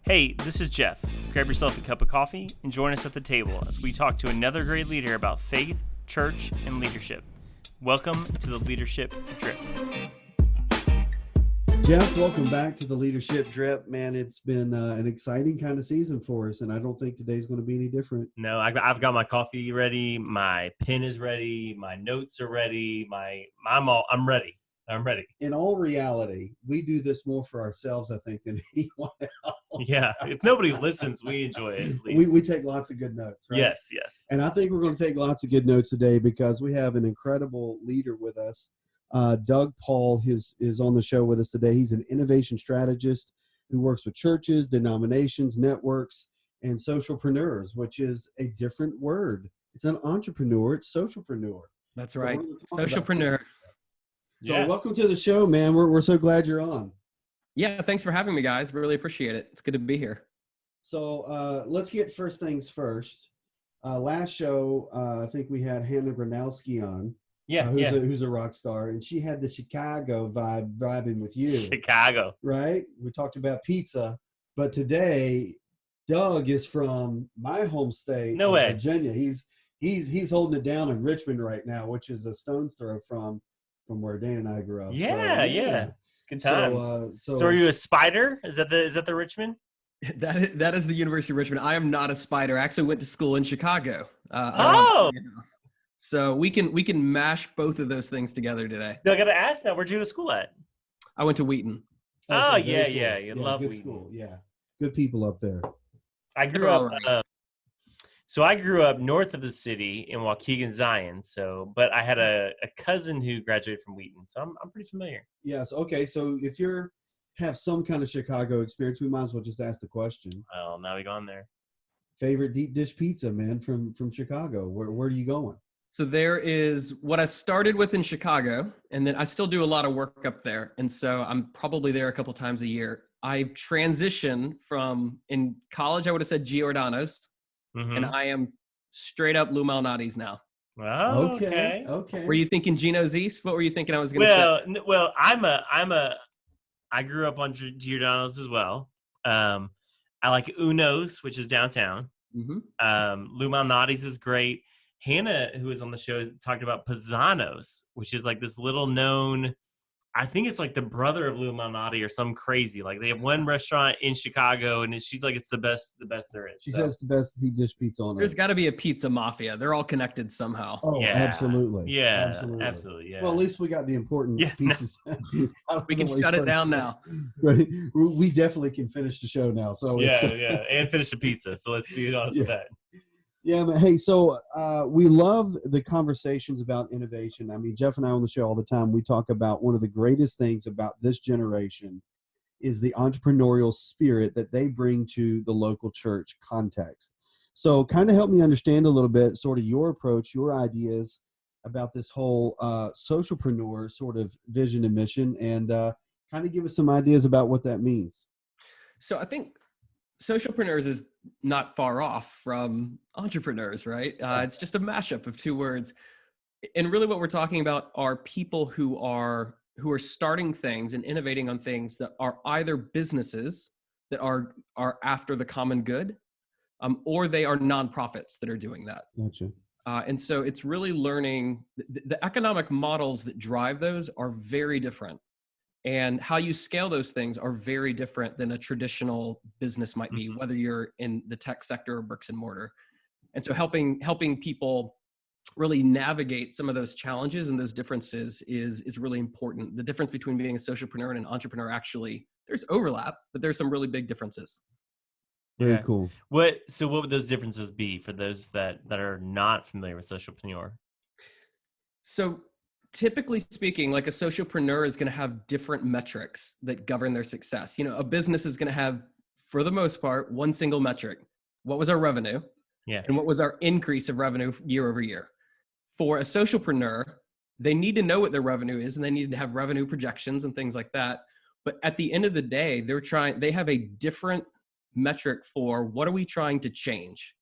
Hey, this is Jeff. Grab yourself a cup of coffee and join us at the table as we talk to another great leader about faith, church, and leadership. Welcome to the Leadership Drip. Jeff, welcome back to the Leadership Drip. Man, it's been an exciting kind of season for us, and I don't think today's going to be any different. No, I've got my coffee ready, my pen is ready, my notes are ready, I'm ready. I'm ready. In all reality, we do this more for ourselves, I think, than anyone else. Yeah, if nobody listens, we enjoy it. At least. We take lots of good notes, right? Yes. And I think we're going to take lots of good notes today because we have an incredible leader with us. Doug Paul is on the show with us today. He's an innovation strategist who works with churches, denominations, networks, and socialpreneurs, which is a different word. It's an entrepreneur. It's socialpreneur. That's right. Socialpreneur. So Welcome to the show, man. We're so glad you're on. Yeah, thanks for having me, guys. Really appreciate it. It's good to be here. So let's get first things first. Last show, I think we had Hannah Gronowski on. Who's a rock star, and she had the Chicago vibing with you. Chicago, right? We talked about pizza, but today, Doug is from my home state, Virginia. He's holding it down in Richmond right now, which is a stone's throw from where Dan and I grew up. Yeah. Good times. So are you a Spider? Is that the Richmond? That is the University of Richmond. I am not a Spider. I actually went to school in Chicago. So we can mash both of those things together today. So I got to ask now, where'd you go to school at? I went to Wheaton. Okay, yeah. You love good Wheaton. School. Yeah, good people up there. I grew up north of the city in Waukegan, Zion. But I had a cousin who graduated from Wheaton, so I'm pretty familiar. Yes. Okay. So if you have some kind of Chicago experience, we might as well just ask the question. Well, now we go on there. Favorite deep dish pizza, man, from Chicago. Where are you going? So there is what I started with in Chicago, and then I still do a lot of work up there. And so I'm probably there a couple times a year. I've transitioned from, in college, I would have said Giordano's, and I am straight up Lou Malnati's now. Oh, okay. Were you thinking Gino's East? What were you thinking I was going to say? Well, I grew up on Giordano's as well. I like Uno's, which is downtown. Lou Malnati's is great. Hannah, who was on the show, talked about Pisano's, which is like this little known, I think it's like the brother of Lou Malnati or some crazy. Like they have one restaurant in Chicago, and she's like, it's the best there is. She says the best deep dish pizza on earth. There's got to be a pizza mafia. They're all connected somehow. Oh, yeah. Absolutely. Yeah, absolutely. Yeah. Well, at least we got the important pieces. We can shut it down now. Right. We definitely can finish the show now. So and finish the pizza. So let's be honest with that. Yeah, man. Hey, so we love the conversations about innovation. I mean, Jeff and I on the show all the time, we talk about one of the greatest things about this generation is the entrepreneurial spirit that they bring to the local church context. So kind of help me understand a little bit sort of your approach, your ideas about this whole socialpreneur sort of vision and mission, and kind of give us some ideas about what that means. So I think socialpreneurs is not far off from entrepreneurs, right? It's just a mashup of two words. And really what we're talking about are people who are starting things and innovating on things that are either businesses that are after the common good, or they are nonprofits that are doing that. Gotcha. And so it's really learning the economic models that drive those are very different. And how you scale those things are very different than a traditional business might be, whether you're in the tech sector or bricks and mortar. And so helping people really navigate some of those challenges and those differences is really important. The difference between being a socialpreneur and an entrepreneur, actually, there's overlap, but there's some really big differences. Very cool. What would those differences be for those that are not familiar with socialpreneur? So typically speaking, like a socialpreneur is going to have different metrics that govern their success. You know, a business is going to have, for the most part, one single metric. What was our revenue? Yeah. And what was our increase of revenue year over year? For a socialpreneur, they need to know what their revenue is, and they need to have revenue projections and things like that. But at the end of the day, they have a different metric for what are we trying to change?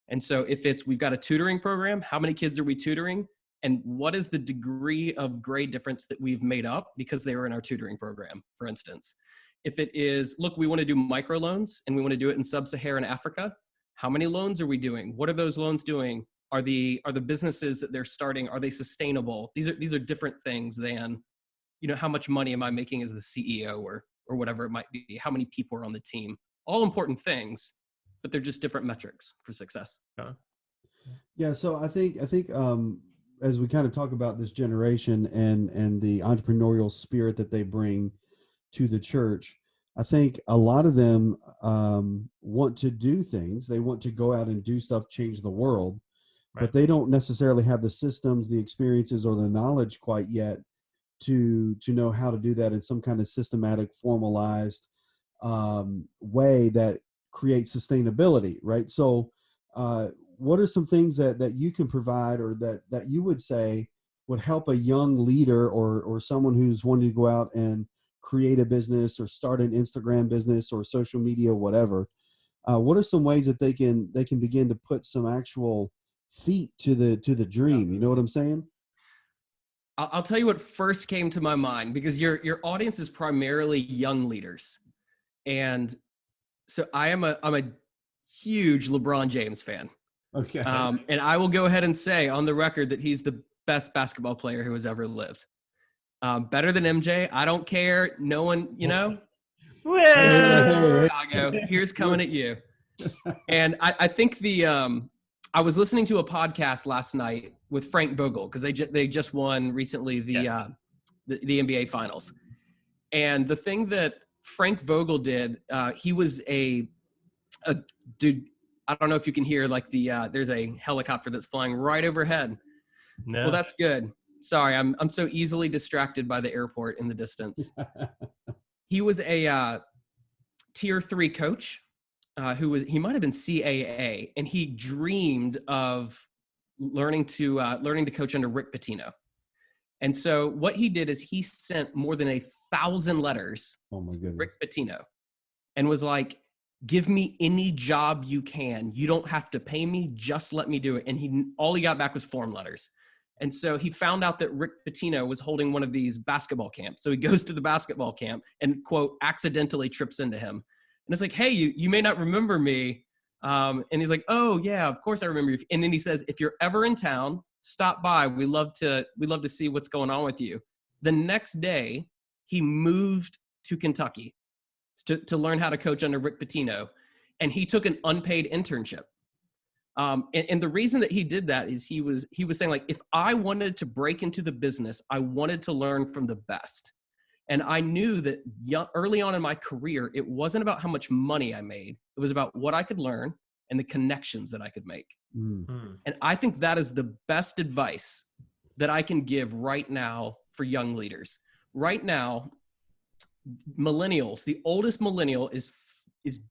And so if we've got a tutoring program, how many kids are we tutoring? And what is the degree of grade difference that we've made up because they were in our tutoring program, for instance? If it is, look, we want to do microloans and we want to do it in sub-Saharan Africa, how many loans are we doing? What are those loans doing? Are the businesses that they're starting, are they sustainable? These are different things than, how much money am I making as the CEO or whatever it might be, how many people are on the team. All important things, but they're just different metrics for success. Yeah, so I think as we kind of talk about this generation and the entrepreneurial spirit that they bring to the church, I think a lot of them want to do things. They want to go out and do stuff, change the world, but they don't necessarily have the systems, the experiences, or the knowledge quite yet to know how to do that in some kind of systematic, formalized way that creates sustainability, right? So what are some things that you can provide, or that you would say would help a young leader or someone who's wanting to go out and create a business or start an Instagram business or social media, whatever? What are some ways that they can begin to put some actual feet to the dream? You know what I'm saying? I'll tell you what first came to my mind, because your audience is primarily young leaders. And so I'm a huge LeBron James fan. Okay. And I will go ahead and say on the record that he's the best basketball player who has ever lived. Better than MJ. I don't care. No one, Well, Chicago, here's coming at you. And I think I was listening to a podcast last night with Frank Vogel, because they just won recently the NBA Finals. And the thing that Frank Vogel did, he was a dude. I don't know if you can hear there's a helicopter that's flying right overhead. No. Well, that's good. Sorry, I'm so easily distracted by the airport in the distance. He was a tier 3 coach he might have been CAA, and he dreamed of learning to coach under Rick Pitino. And so what he did is he sent more than 1,000 letters. Oh my goodness. Rick Pitino, and was like, give me any job you can. You don't have to pay me. Just let me do it. And all he got back was form letters. And so he found out that Rick Pitino was holding one of these basketball camps. So he goes to the basketball camp and, quote, accidentally trips into him. And it's like, hey, you may not remember me. And he's like, oh, yeah, of course I remember you. And then he says, if you're ever in town, stop by. We love to see what's going on with you. The next day, he moved to Kentucky to learn how to coach under Rick Pitino. And he took an unpaid internship. And the reason that he did that is he was saying, like, if I wanted to break into the business, I wanted to learn from the best. And I knew that early on in my career, it wasn't about how much money I made. It was about what I could learn and the connections that I could make. Mm. And I think that is the best advice that I can give right now for young leaders. Right now, millennials, the oldest millennial is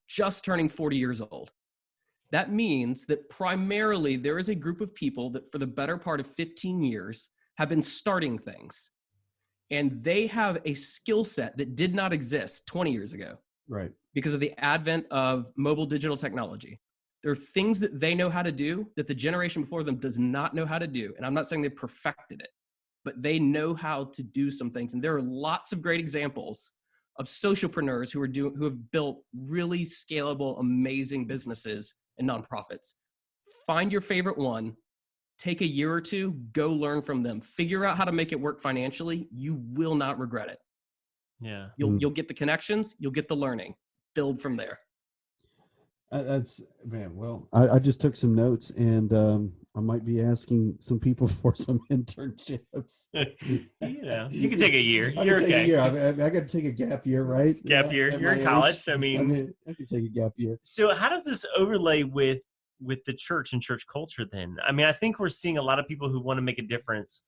just turning 40 years old. That means that primarily there is a group of people that for the better part of 15 years have been starting things. And they have a skill set that did not exist 20 years ago. Right. Because of the advent of mobile digital technology. There are things that they know how to do that the generation before them does not know how to do. And I'm not saying they perfected it, but they know how to do some things. And there are lots of great examples of socialpreneurs who have built really scalable, amazing businesses and nonprofits. Find your favorite one. Take a year or two, go learn from them. Figure out how to make it work financially. You will not regret it. Yeah. You'll get the connections, you'll get the learning. Build from there. That's, man, well, I just took some notes, and I might be asking some people for some internships. You can take a year. You're okay. A year. I got to take a gap year, right? Gap year. You're in college. I mean, I can take a gap year. So how does this overlay with the church and church culture then? I mean, I think we're seeing a lot of people who want to make a difference.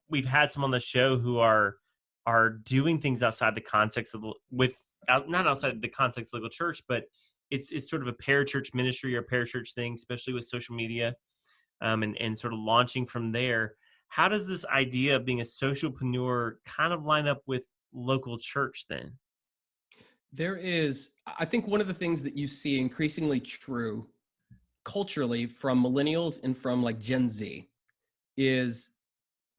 We've had some on the show who are doing things outside the context of not outside the context of local church, but it's sort of a parachurch ministry or parachurch thing, especially with social media, and sort of launching from there. How does this idea of being a socialpreneur kind of line up with local church then? I think one of the things that you see increasingly true culturally from millennials and from like Gen Z is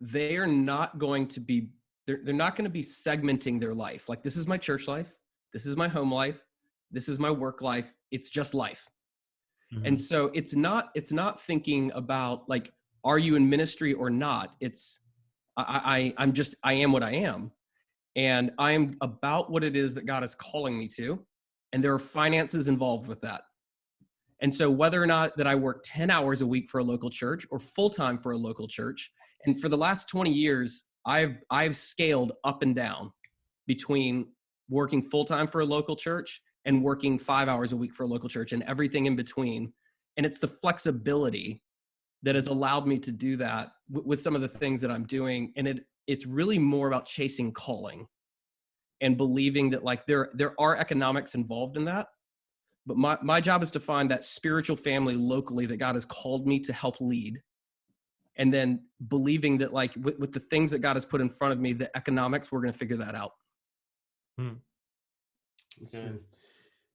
they are not going to be, they're not going to be segmenting their life. Like, this is my church life. This is my home life. This is my work life. It's just life. Mm-hmm. And so it's not thinking about like, are you in ministry or not? It's, I am what I am. And I am about what it is that God is calling me to. And there are finances involved with that. And so whether or not that I work 10 hours a week for a local church or full-time for a local church, and for the last 20 years, I've scaled up and down between working full-time for a local church and working 5 hours a week for a local church and everything in between. And it's the flexibility that has allowed me to do that with some of the things that I'm doing. And it's really more about chasing calling and believing that like there are economics involved in that. But my job is to find that spiritual family locally that God has called me to help lead. And then believing that like with the things that God has put in front of me, the economics, we're going to figure that out. Okay.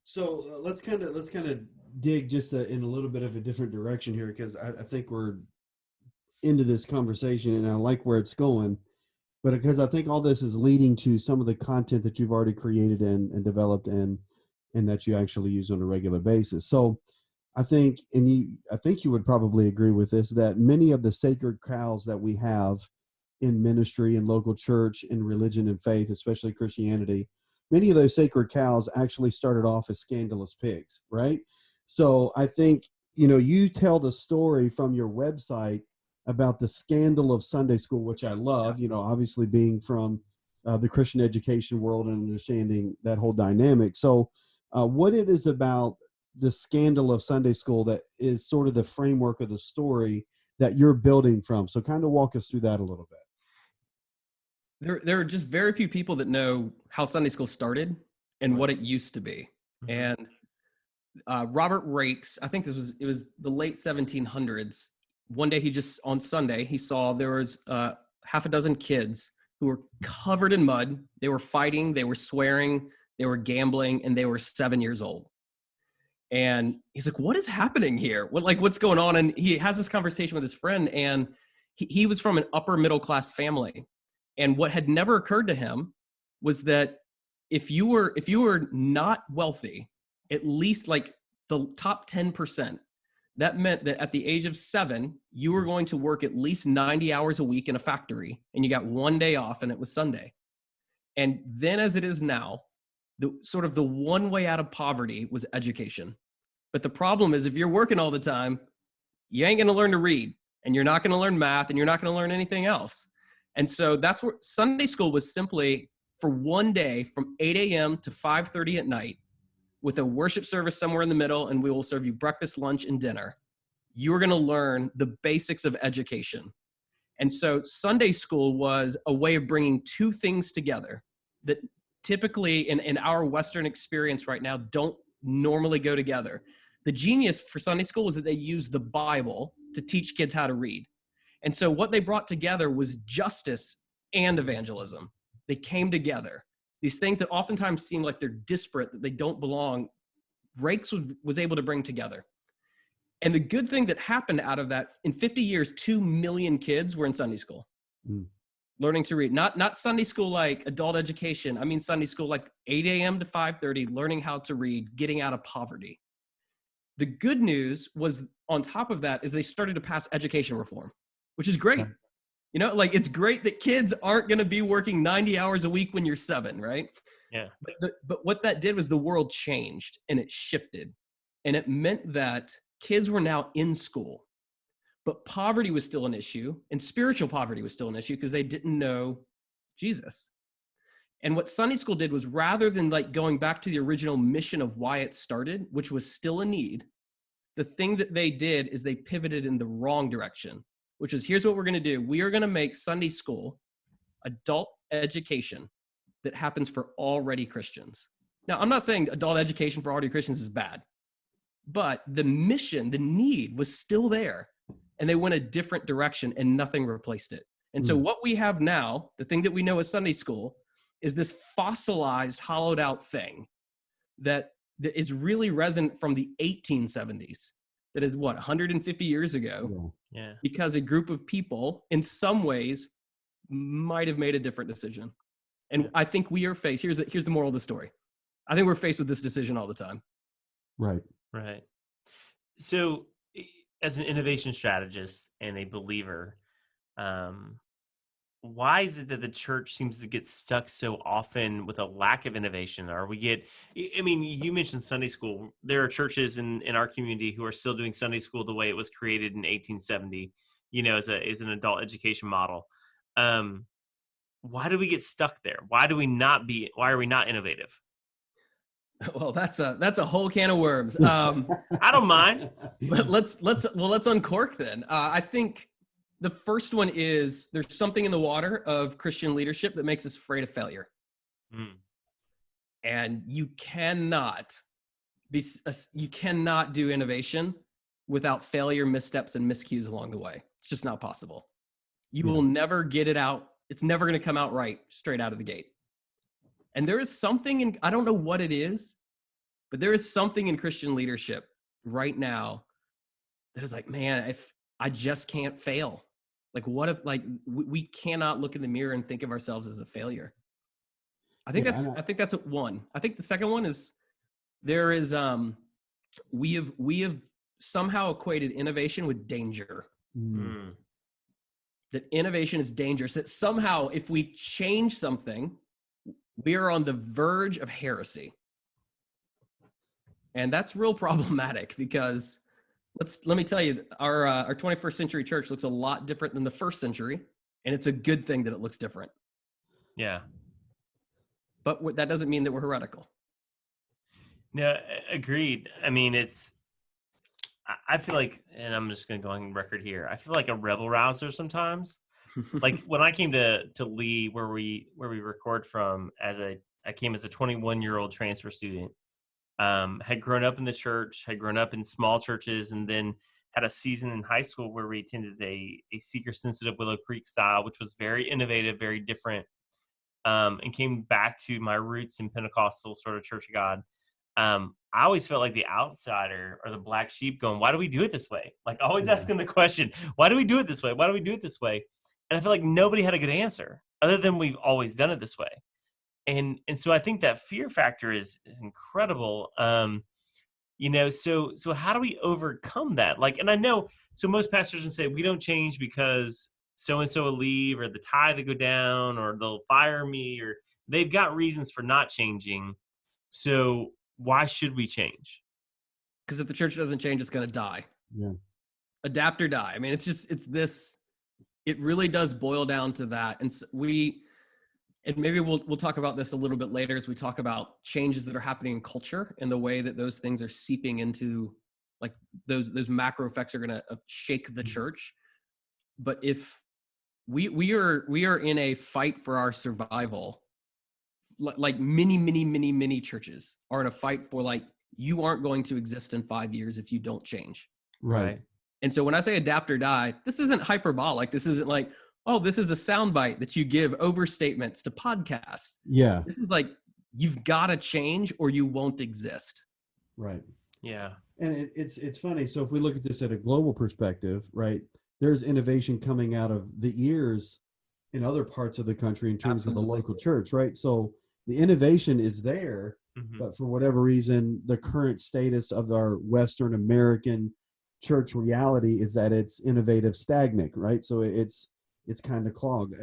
So let's kind of dig just in a little bit of a different direction here, because I think we're into this conversation and I like where it's going, but because I think all this is leading to some of the content that you've already created and developed and that you actually use on a regular basis. So I think you would probably agree with this, that many of the sacred cows that we have in ministry and local church and religion and faith, especially Christianity, many of those sacred cows actually started off as scandalous pigs, right? So I think, you tell the story from your website about the scandal of Sunday school, which I love, obviously being from the Christian education world and understanding that whole dynamic. So what it is about the scandal of Sunday school that is sort of the framework of the story that you're building from. So kind of walk us through that a little bit. There are just very few people that know how Sunday school started and what it used to be. And Robert Rakes, I think it was the late 1700s. One day on Sunday, he saw there was half a dozen kids who were covered in mud. They were fighting, they were swearing, they were gambling, and they were 7 years old. And he's like, what is happening here? What's going on? And he has this conversation with his friend, and he was from an upper middle class family. And what had never occurred to him was that if you were not wealthy, at least like the top 10%, that meant that at the age of 7, you were going to work at least 90 hours a week in a factory, and you got one day off, and it was Sunday. And then, as it is now, the one way out of poverty was education. But the problem is, if you're working all the time, you ain't going to learn to read, and you're not going to learn math, and you're not going to learn anything else. And so that's where Sunday school was simply for one day from 8 a.m. to 5:30 at night with a worship service somewhere in the middle, and we will serve you breakfast, lunch, and dinner. You're going to learn the basics of education. And so Sunday school was a way of bringing two things together that typically in our Western experience right now don't normally go together. The genius for Sunday school was that they used the Bible to teach kids how to read. And so what they brought together was justice and evangelism. They came together. These things that oftentimes seem like they're disparate, that they don't belong, Rakes was able to bring together. And the good thing that happened out of that, in 50 years, 2 million kids were in Sunday school, learning to read. Not Sunday school like adult education. I mean Sunday school like 8 a.m. to 5:30, learning how to read, getting out of poverty. The good news was, on top of that, is they started to pass education reform, which is great. It's great that kids aren't going to be working 90 hours a week when you're 7, right? Yeah. But what that did was the world changed and it shifted. And it meant that kids were now in school, but poverty was still an issue, and spiritual poverty was still an issue because they didn't know Jesus. And what Sunday school did was, rather than like going back to the original mission of why it started, which was still a need, the thing that they did is they pivoted in the wrong direction, which is, here's what we're going to do. We are going to make Sunday school adult education that happens for already Christians. Now, I'm not saying adult education for already Christians is bad, but the mission, the need was still there, and they went a different direction and nothing replaced it. And so what we have now, the thing that we know as Sunday school, is this fossilized, hollowed out thing that is really resonant from the 1870s. That is 150 years ago. Yeah. because a group of people in some ways might have made a different decision. And I think we are faced, here's the moral of the story. I think we're faced with this decision all the time. Right. Right. So as an innovation strategist and a believer, why is it that the church seems to get stuck so often with a lack of innovation? Or I mean, you mentioned Sunday school. There are churches in our community who are still doing Sunday school the way it was created in 1870, as an adult education model. Why do we get stuck there? Why are we not innovative? Well, that's a whole can of worms. I don't mind. Let's uncork then. I think the first one is there's something in the water of Christian leadership that makes us afraid of failure. And you cannot do innovation without failure, missteps, and miscues along the way. It's just not possible. You will never get it out. It's never going to come out right straight out of the gate. And there is something I don't know what it is, but there is something in Christian leadership right now that is like, man, if I just can't fail. Like, what if, we cannot look in the mirror and think of ourselves as a failure? I think that's one. I think the second one is we have somehow equated innovation with danger. That innovation is dangerous, that somehow if we change something, we are on the verge of heresy. And that's real problematic because let me tell you, our 21st century church looks a lot different than the first century, and it's a good thing that it looks different. Yeah. But that doesn't mean that we're heretical. No, agreed. I mean, I feel like, and I'm just going to go on record here, I feel like a rebel rouser sometimes. Like when I came to Lee, where we record from, I came as a 21-year-old transfer student, had grown up in the church, had grown up in small churches, and then had a season in high school where we attended a seeker-sensitive Willow Creek style, which was very innovative, very different, and came back to my roots in Pentecostal sort of Church of God. I always felt like the outsider or the black sheep going, why do we do it this way? Like always asking the question, why do we do it this way? Why do we do it this way? And I feel like nobody had a good answer other than we've always done it this way. And so I think that fear factor is incredible. So how do we overcome that? Like, and I know, so most pastors will say we don't change because so-and-so will leave or the tithe will go down or they'll fire me, or they've got reasons for not changing. So why should we change? Because if the church doesn't change, it's going to die. Yeah. Adapt or die. I mean, it really does boil down to that. And maybe we'll talk about this a little bit later as we talk about changes that are happening in culture and the way that those things are seeping into, like, those macro effects are going to shake the church. But if we are in a fight for our survival, like many churches are in a fight for, like, you aren't going to exist in 5 years if you don't change. Right. And so when I say adapt or die, this isn't hyperbolic. This isn't like, oh, this is a soundbite that you give overstatements to podcasts. Yeah. This is like, you've got to change or you won't exist. Right. Yeah. And it's funny. So if we look at this at a global perspective, right, there's innovation coming out of the ears in other parts of the country in terms of the local church, right? So the innovation is there, but for whatever reason, the current status of our Western American church reality is that it's innovative stagnant, right? So it's kind of clogged.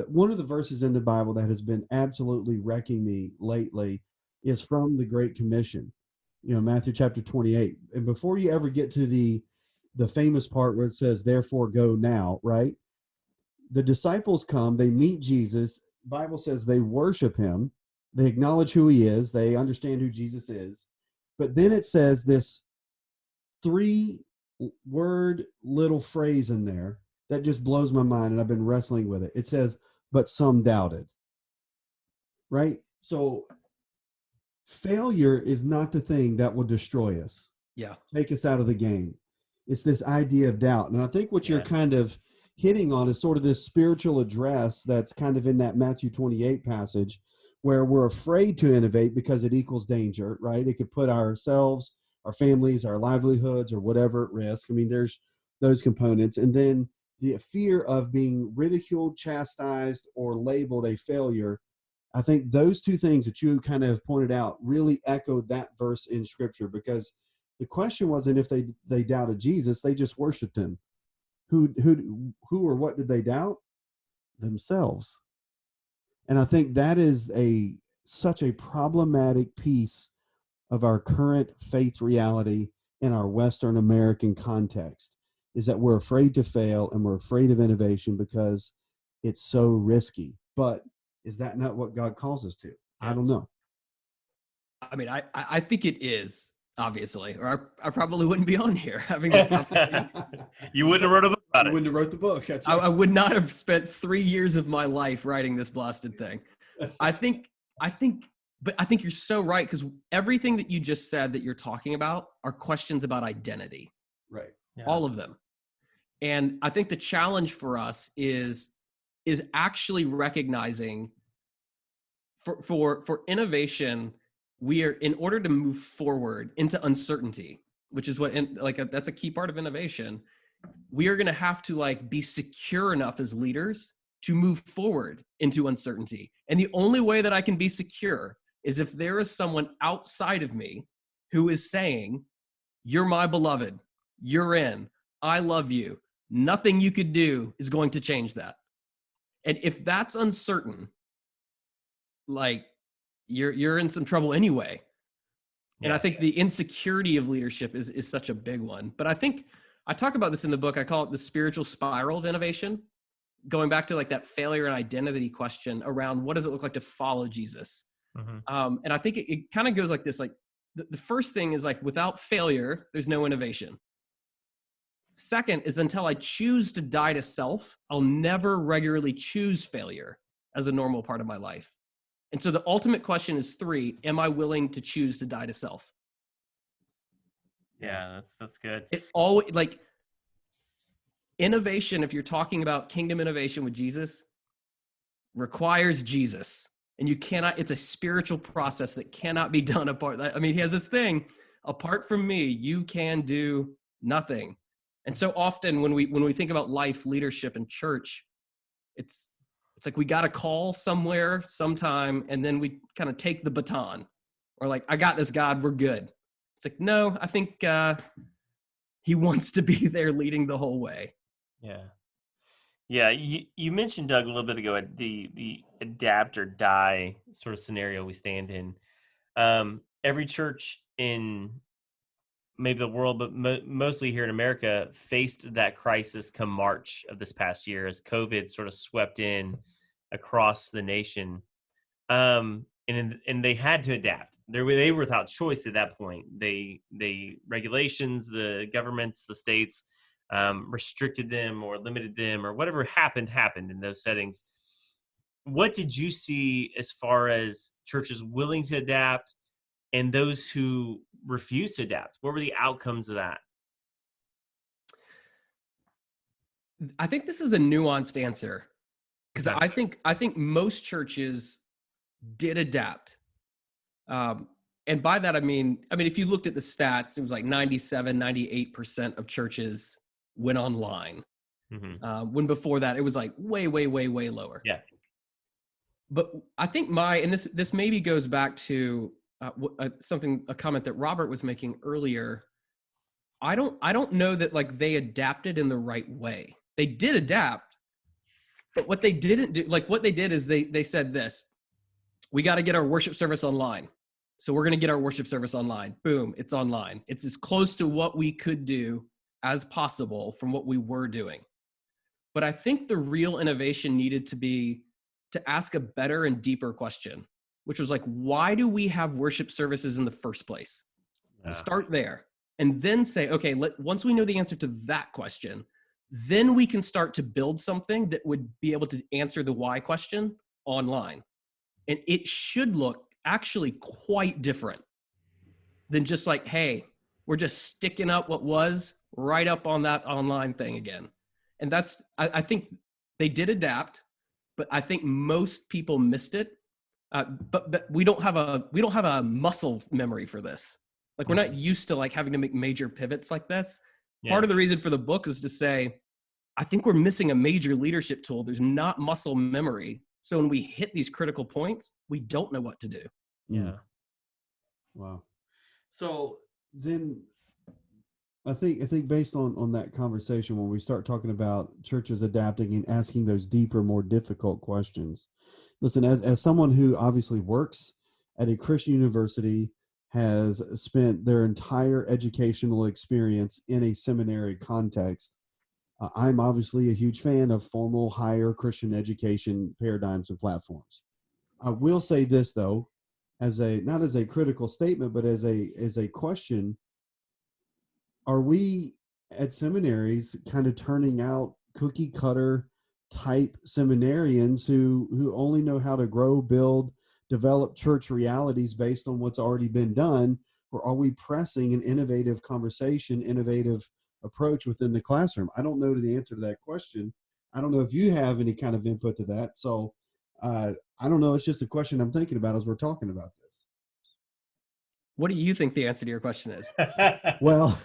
One of the verses in the Bible that has been absolutely wrecking me lately is from the Great Commission, Matthew chapter 28. And before you ever get to the famous part where it says, therefore go now, right? The disciples come, they meet Jesus. The Bible says they worship him. They acknowledge who he is. They understand who Jesus is. But then it says this 3-word little phrase in there that just blows my mind, and I've been wrestling with it. It says, but some doubted. Right? So failure is not the thing that will destroy us. Yeah. Take us out of the game. It's this idea of doubt. And I think what you're kind of hitting on is sort of this spiritual address that's kind of in that Matthew 28 passage, where we're afraid to innovate because it equals danger, right? It could put ourselves, our families, our livelihoods, or whatever at risk. I mean, there's those components. And then the fear of being ridiculed, chastised, or labeled a failure. I think those two things that you kind of pointed out really echoed that verse in Scripture, because the question wasn't if they doubted Jesus, they just worshiped him. Who or what did they doubt? Themselves. And I think that is such a problematic piece of our current faith reality in our Western American context, is that we're afraid to fail and we're afraid of innovation because it's so risky. But is that not what God calls us to? I don't know. I mean, I think it is, obviously, or I probably wouldn't be on here having this conversation. You wouldn't have wrote a book about it. You wouldn't have wrote the book. That's right. I would not have spent 3 years of my life writing this blasted thing. I think you're so right, because everything that you just said that you're talking about are questions about identity. Right. Yeah. All of them. And I think the challenge for us is actually recognizing for innovation, we are, in order to move forward into uncertainty, which is what that's a key part of innovation. We are going to have to be secure enough as leaders to move forward into uncertainty. And the only way that I can be secure is if there is someone outside of me who is saying, "You're my beloved, you're in, I love you. Nothing you could do is going to change that." And if that's uncertain, you're in some trouble anyway. And Yeah. I think the insecurity of leadership is such a big one. But I think I talk about this in the book. I call it the spiritual spiral of innovation, going back to that failure and identity question around what does it look like to follow Jesus. Mm-hmm. And I think it kind of goes like this. The first thing is without failure, there's no innovation. Second is, until I choose to die to self, I'll never regularly choose failure as a normal part of my life. And so the ultimate question is 3, am I willing to choose to die to self? Yeah, that's good. It always, innovation, if you're talking about kingdom innovation with Jesus, requires Jesus. And you cannot, it's a spiritual process that cannot be done apart. I mean, he has this thing, apart from me, you can do nothing. And so often when we think about life, leadership, and church, it's we got a call somewhere, sometime, and then we kind of take the baton. Or I got this, God, we're good. It's no, I think he wants to be there leading the whole way. Yeah. Yeah, you mentioned, Doug, a little bit ago, the adapt or die sort of scenario we stand in. Every church in maybe the world, but mostly here in America, faced that crisis come March of this past year as COVID sort of swept in across the nation. And they had to adapt. They were without choice at that point. They regulations, the governments, the states restricted them or limited them, or whatever happened in those settings. What did you see as far as churches willing to adapt and those who refused to adapt? What were the outcomes of that? I think this is a nuanced answer, because I think most churches did adapt. And by that, I mean, if you looked at the stats, it was 97, 98% of churches went online. Mm-hmm. When before that, it was way, way, way, way lower. Yeah. But I think and this maybe goes back to a comment that Robert was making earlier. I don't know that they adapted in the right way. They did adapt, but what they didn't do, what they did is they said this: we got to get our worship service online. So we're going to get our worship service online. Boom, it's online. It's as close to what we could do as possible from what we were doing. But I think the real innovation needed to be to ask a better and deeper question, which was why do we have worship services in the first place? Yeah. Start there. And then say, okay, once we know the answer to that question, then we can start to build something that would be able to answer the why question online. And it should look actually quite different than just hey, we're just sticking up what was right up on that online thing again. And I think they did adapt, but I think most people missed it. But we don't have a muscle memory for this. We're not used to having to make major pivots like this. Part of the reason for the book is to say, I think we're missing a major leadership tool. There's not muscle memory. So when we hit these critical points, we don't know what to do. Yeah. Wow. So then I think based on that conversation, when we start talking about churches adapting and asking those deeper, more difficult questions, listen, as someone who obviously works at a Christian university, has spent their entire educational experience in a seminary context, I'm obviously a huge fan of formal higher Christian education paradigms and platforms. I will say this though, not as a critical statement, but as a question: are we at seminaries kind of turning out cookie cutter type seminarians who only know how to grow, build, develop church realities based on what's already been done? Or are we pressing an innovative conversation, innovative approach within the classroom? I don't know the answer to that question. I don't know if you have any kind of input to that. So I don't know. It's just a question I'm thinking about as we're talking about this. What do you think the answer to your question is? Well,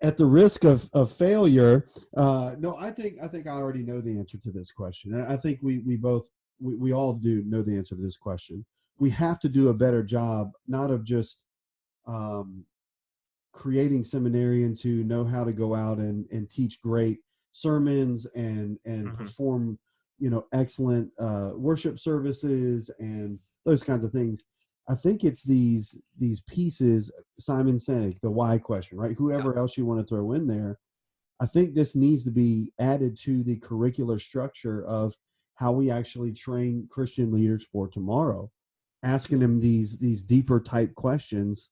at the risk of failure, no, I think I already know the answer to this question. And I think we all do know the answer to this question. We have to do a better job, not of just creating seminarians who know how to go out and teach great sermons and perform, excellent worship services and those kinds of things. I think it's these pieces, Simon Sinek, the why question, right? Whoever else you want to throw in there. I think this needs to be added to the curricular structure of how we actually train Christian leaders for tomorrow, asking them these deeper type questions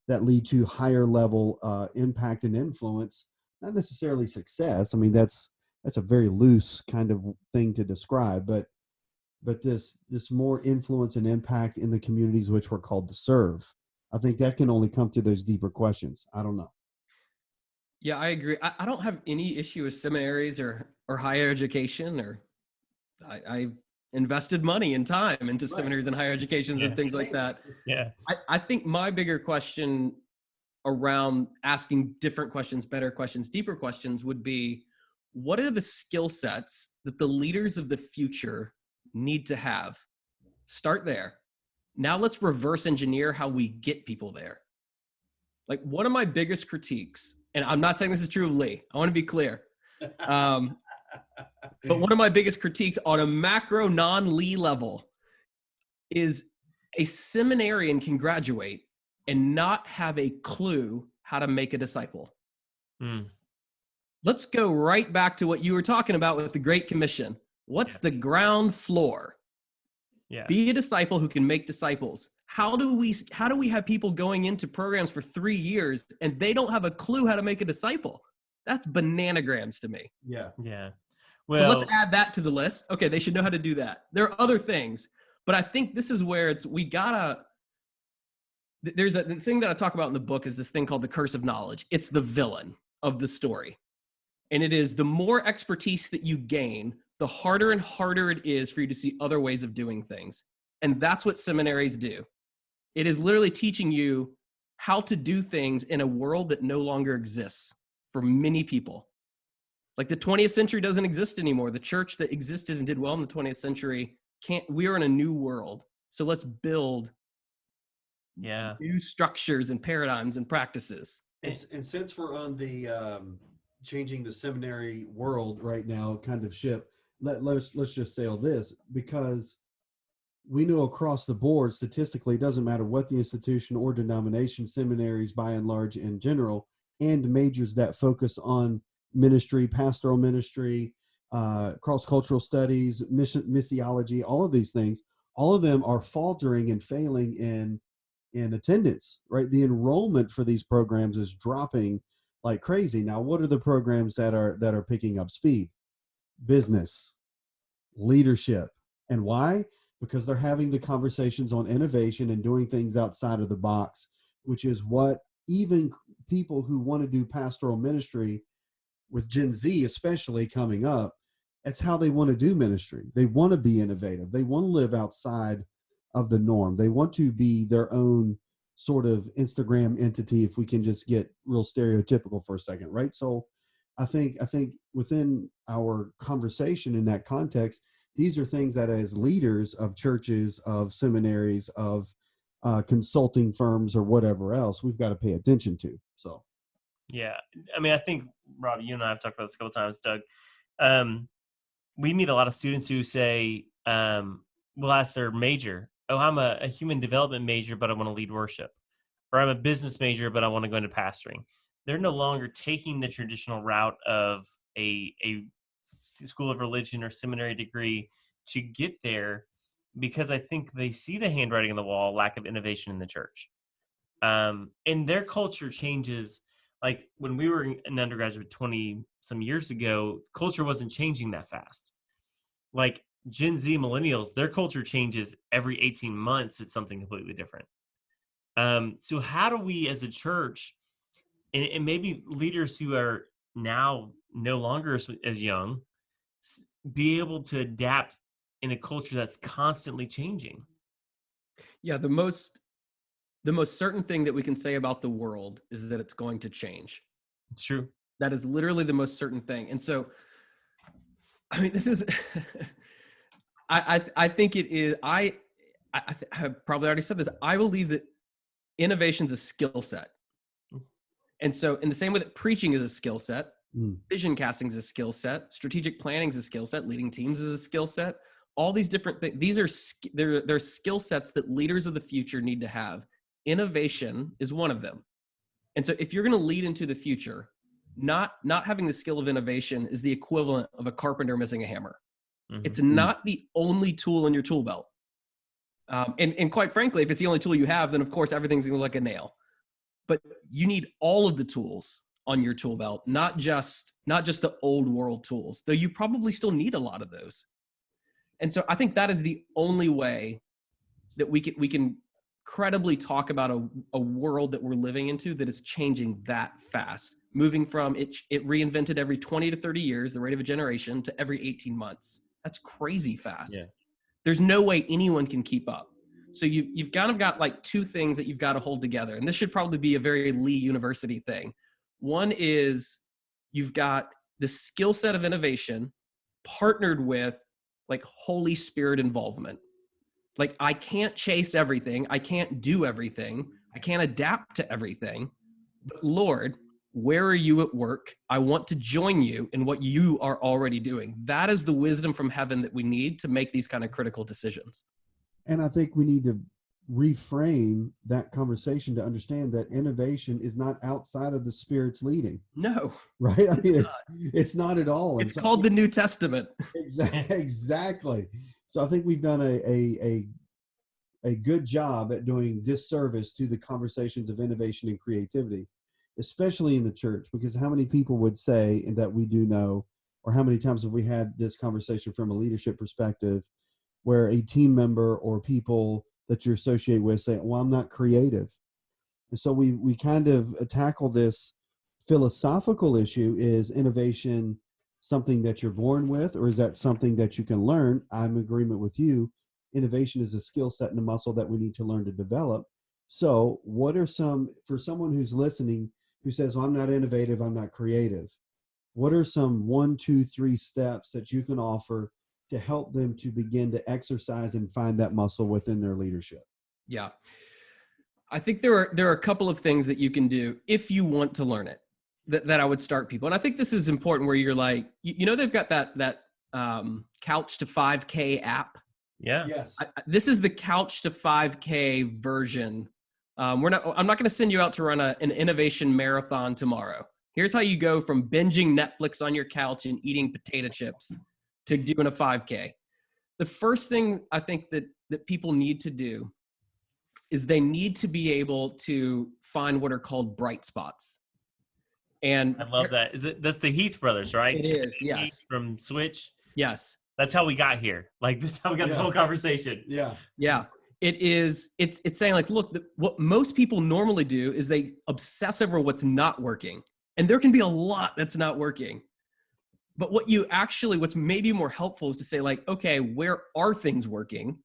that lead to higher level impact and influence, not necessarily success. I mean, that's a very loose kind of thing to describe, but this more influence and impact in the communities which we're called to serve. I think that can only come through those deeper questions. I don't know. Yeah, I agree. I don't have any issue with seminaries or higher education, or I've invested money and time into seminaries and higher educations and things like that. Yeah. I think my bigger question around asking different questions, better questions, deeper questions would be, what are the skill sets that the leaders of the future need to have? Start there. Now let's reverse engineer how we get people there. Like, one of my biggest critiques, and I'm not saying this is true of Lee, I want to be clear. But one of my biggest critiques on a macro non-Lee level is a seminarian can graduate and not have a clue how to make a disciple. Let's go right back to what you were talking about with the Great Commission. What's the ground floor? Be a disciple who can make disciples. How do we have people going into programs for 3 years and they don't have a clue how to make a disciple? That's bananagrams to me. Yeah. Well, so let's add that to the list. Okay, they should know how to do that. There are other things, but I think this is where there's the thing that I talk about in the book is this thing called the curse of knowledge. It's the villain of the story. And it is the more expertise that you gain, the harder and harder it is for you to see other ways of doing things. And that's what seminaries do. It is literally teaching you how to do things in a world that no longer exists for many people. Like, the 20th century doesn't exist anymore. The church that existed and did well in the 20th century we're in a new world. So let's build new structures and paradigms and practices. And since we're on the changing the seminary world right now kind of ship, let's just say all this, because we know across the board, statistically, it doesn't matter what the institution or denomination, seminaries by and large in general, and majors that focus on ministry, pastoral ministry, cross-cultural studies, missiology, all of these things, all of them are faltering and failing in attendance, right? The enrollment for these programs is dropping like crazy. Now, what are the programs that are picking up speed? Business, leadership. And why? Because they're having the conversations on innovation and doing things outside of the box, which is what even people who want to do pastoral ministry, with Gen Z especially coming up, that's how they want to do ministry. They want to be innovative. They want to live outside of the norm. They want to be their own sort of Instagram entity, if we can just get real stereotypical for a second, right? So I think within our conversation in that context, these are things that as leaders of churches, of seminaries, of consulting firms or whatever else, we've got to pay attention to. So, yeah, I mean, I think, Rob, you and I have talked about this a couple times, Doug. We meet a lot of students who say, we'll ask their major, oh, I'm a human development major, but I want to lead worship. Or I'm a business major, but I want to go into pastoring. They're no longer taking the traditional route of a school of religion or seminary degree to get there, because I think they see the handwriting on the wall, lack of innovation in the church. And their culture changes. Like when we were an undergraduate 20 some years ago, culture wasn't changing that fast. Like Gen Z millennials, their culture changes every 18 months. It's something completely different. So how do we as a church, and maybe leaders who are now no longer as young, be able to adapt in a culture that's constantly changing? Yeah, the most certain thing that we can say about the world is that it's going to change. It's true. That is literally the most certain thing. And so, I mean, this is, I think it is, I probably already said this. I believe that innovation is a skill set. And so in the same way that preaching is a skill set, vision casting is a skill set, strategic planning is a skill set, leading teams is a skill set, all these different things, these are, they're skill sets that leaders of the future need to have. Innovation is one of them. And so if you're going to lead into the future, not having the skill of innovation is the equivalent of a carpenter missing a hammer. Mm-hmm. It's not the only tool in your tool belt. And quite frankly, if it's the only tool you have, then of course everything's going to look like a nail. But you need all of the tools on your tool belt, not just the old world tools, though you probably still need a lot of those. And so I think that is the only way that we can credibly talk about a world that we're living into that is changing that fast, moving from it reinvented every 20 to 30 years, the rate of a generation, to every 18 months. That's crazy fast. Yeah. There's no way anyone can keep up. So you've kind of got like two things that you've got to hold together. And this should probably be a very Lee University thing. One is you've got the skill set of innovation partnered with like Holy Spirit involvement. Like I can't chase everything. I can't do everything. I can't adapt to everything. But Lord, where are you at work? I want to join you in what you are already doing. That is the wisdom from heaven that we need to make these kind of critical decisions. And I think we need to reframe that conversation to understand that innovation is not outside of the Spirit's leading. No. Right? I mean, it's not at all. It's called the New Testament. Exactly. So I think we've done a good job at doing disservice to the conversations of innovation and creativity, especially in the church, because how many people would say, and that we do know, or how many times have we had this conversation from a leadership perspective where a team member or people that you associate with say, well, I'm not creative. And so we kind of tackle this philosophical issue. Is innovation something that you're born with, or is that something that you can learn? I'm in agreement with you. Innovation is a skill set and a muscle that we need to learn to develop. So what are some, for someone who's listening who says, well, I'm not innovative, I'm not creative, what are some 1, 2, 3 steps that you can offer to help them to begin to exercise and find that muscle within their leadership? Yeah. I think there are a couple of things that you can do if you want to learn it that I would start people. And I think this is important where you're like, you know, they've got that Couch to 5K app. Yeah. Yes. This is the Couch to 5K version. I'm not going to send you out to run an innovation marathon tomorrow. Here's how you go from binging Netflix on your couch and eating potato chips to doing a 5K. The first thing I think that people need to do is they need to be able to find what are called bright spots. And I love that. That's the Heath brothers, right? It is, yes. Heath from Switch. Yes. That's how we got here. Like this is how we got this whole conversation. Yeah. Yeah. It's saying like, look, what most people normally do is they obsess over what's not working. And there can be a lot that's not working. But what's maybe more helpful is to say like, okay, where are things working?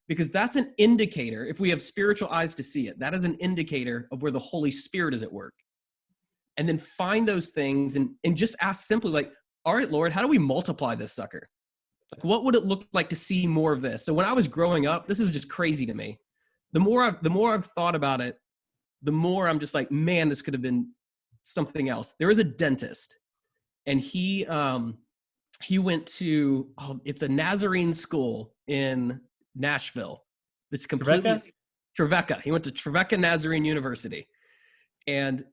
because that's an indicator. If we have spiritual eyes to see it, that is an indicator of where the Holy Spirit is at work. And then find those things and just ask simply like, all right, Lord, how do we multiply this sucker? Like, what would it look like to see more of this? So when I was growing up, this is just crazy to me. The more I've thought about it, the more I'm just like, man, this could have been something else. There is a dentist, and he went to, it's a Nazarene school in Nashville. It's completely Trevecca. He went to Trevecca Nazarene University, and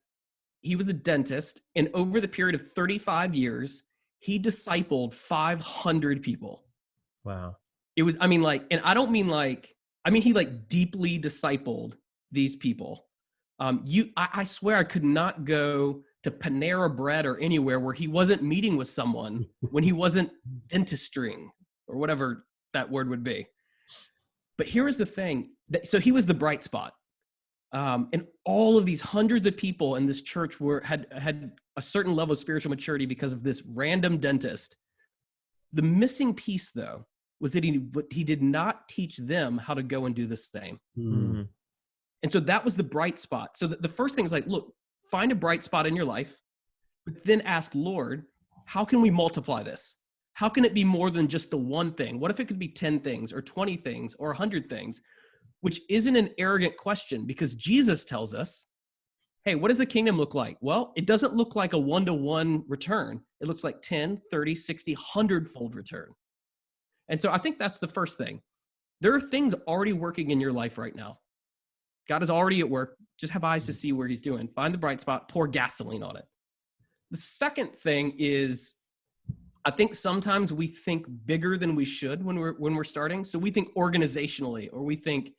he was a dentist. And over the period of 35 years, he discipled 500 people. Wow. It was, I mean, like, and I don't mean like, I mean, he like deeply discipled these people. I swear I could not go to Panera Bread or anywhere where he wasn't meeting with someone when he wasn't dentistrying or whatever that word would be. But here is the thing. So he was the bright spot. And all of these hundreds of people in this church had a certain level of spiritual maturity because of this random dentist. The missing piece, though, was that he did not teach them how to go and do the same. Mm-hmm. And so that was the bright spot. So the first thing is like, look, find a bright spot in your life, but then ask, Lord, how can we multiply this? How can it be more than just the one thing? What if it could be 10 things or 20 things or 100 things? Which isn't an arrogant question, because Jesus tells us, hey, what does the kingdom look like? Well, it doesn't look like a one-to-one return. It looks like 10, 30, 60, 100-fold return. And so I think that's the first thing. There are things already working in your life right now. God is already at work. Just have eyes to see where he's doing. Find the bright spot, pour gasoline on it. The second thing is, I think sometimes we think bigger than we should when we're starting. So we think organizationally, or we think,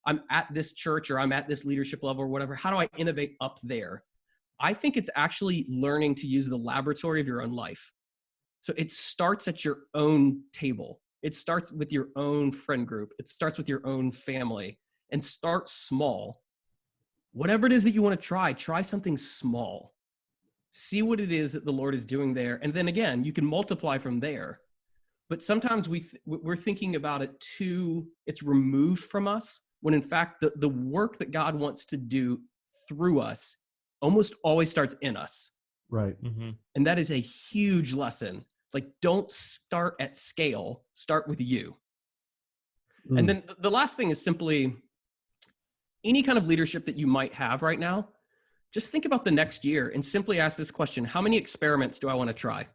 I'm at this church or I'm at this leadership level or whatever. How do I innovate up there? I think it's actually learning to use the laboratory of your own life. So it starts at your own table. It starts with your own friend group. It starts with your own family, and start small. Whatever it is that you want to try something small. See what it is that the Lord is doing there. And then again, you can multiply from there. But sometimes we're thinking about it it's removed from us, when in fact, the work that God wants to do through us almost always starts in us. Right. Mm-hmm. And that is a huge lesson. Like, don't start at scale, start with you. And then the last thing is simply any kind of leadership that you might have right now, just think about the next year and simply ask this question: how many experiments do I want to try?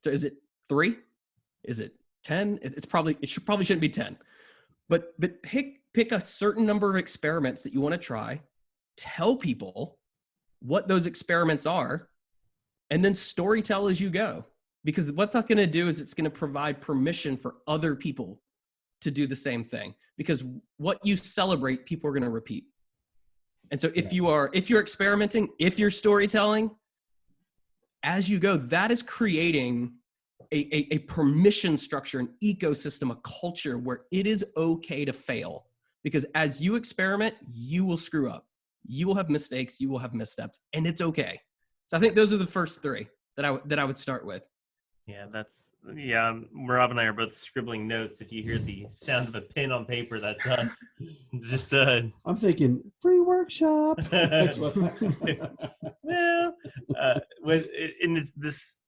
So is it 3? Is it 10? It probably shouldn't be 10. But pick a certain number of experiments that you want to try, tell people what those experiments are, and then storytell as you go. Because what that's going to do is it's going to provide permission for other people to do the same thing. Because what you celebrate, people are going to repeat. And so if you're experimenting, if you're storytelling, as you go, that is creating a permission structure, an ecosystem, a culture where it is okay to fail. Because as you experiment, you will screw up. You will have mistakes. You will have missteps, and it's okay. So I think those are the first 3 that I would start with. Yeah, Rob and I are both scribbling notes. If you hear the sound of a pen on paper, that's us. Just I'm thinking free workshop. That's what well, this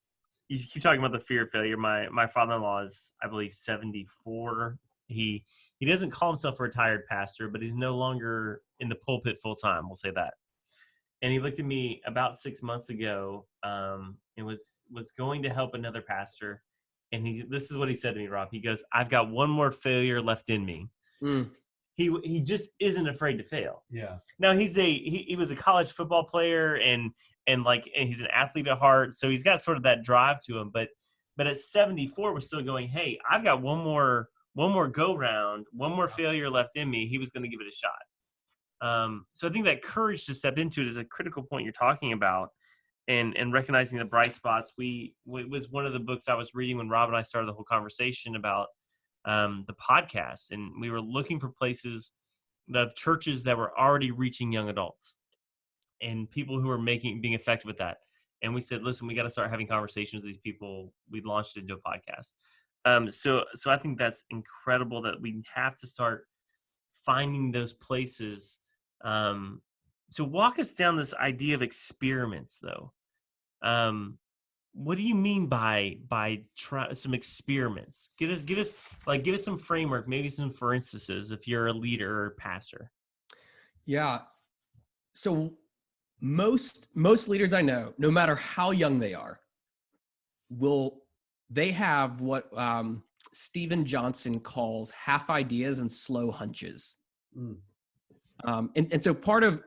you keep talking about the fear of failure. My father-in-law is, I believe, 74. He doesn't call himself a retired pastor, but he's no longer in the pulpit full time. We'll say that. And he looked at me about 6 months ago, and was going to help another pastor. And this is what he said to me, Rob. He goes, "I've got one more failure left in me." Mm. He just isn't afraid to fail. Yeah. Now he was a college football player and he's an athlete at heart, so he's got sort of that drive to him. But at 74, we're still going, hey, I've got one more go round, one more failure left in me. He was going to give it a shot. So I think that courage to step into it is a critical point you're talking about, and recognizing the bright spots. It was one of the books I was reading when Rob and I started the whole conversation about the podcast, and we were looking for places of churches that were already reaching young adults and people who are being effective with that. And we said, listen, we got to start having conversations with these people. We launched it into a podcast. So I think that's incredible that we have to start finding those places. So walk us down this idea of experiments, though. What do you mean by some experiments? Give us some framework, maybe some for instances, if you're a leader or pastor. Yeah. So most leaders I know, no matter how young they are, they have what Stephen Johnson calls half ideas and slow hunches. Mm. And so part of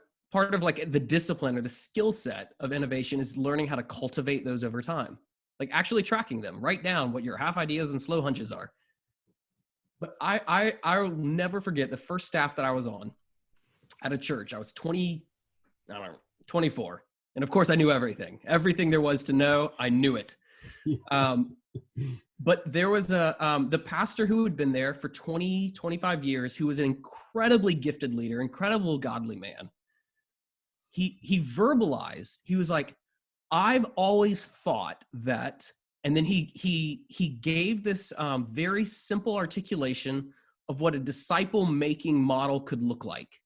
like the discipline or the skill set of innovation is learning how to cultivate those over time, like actually tracking them. Write down what your half ideas and slow hunches are. But I'll never forget the first staff that I was on at a church. I was 24. And of course I knew everything there was to know. I knew it. But there was the pastor who had been there for 25 years, who was an incredibly gifted leader, incredible godly man. He verbalized, he was like, I've always thought that, and then he gave this very simple articulation of what a disciple making model could look like.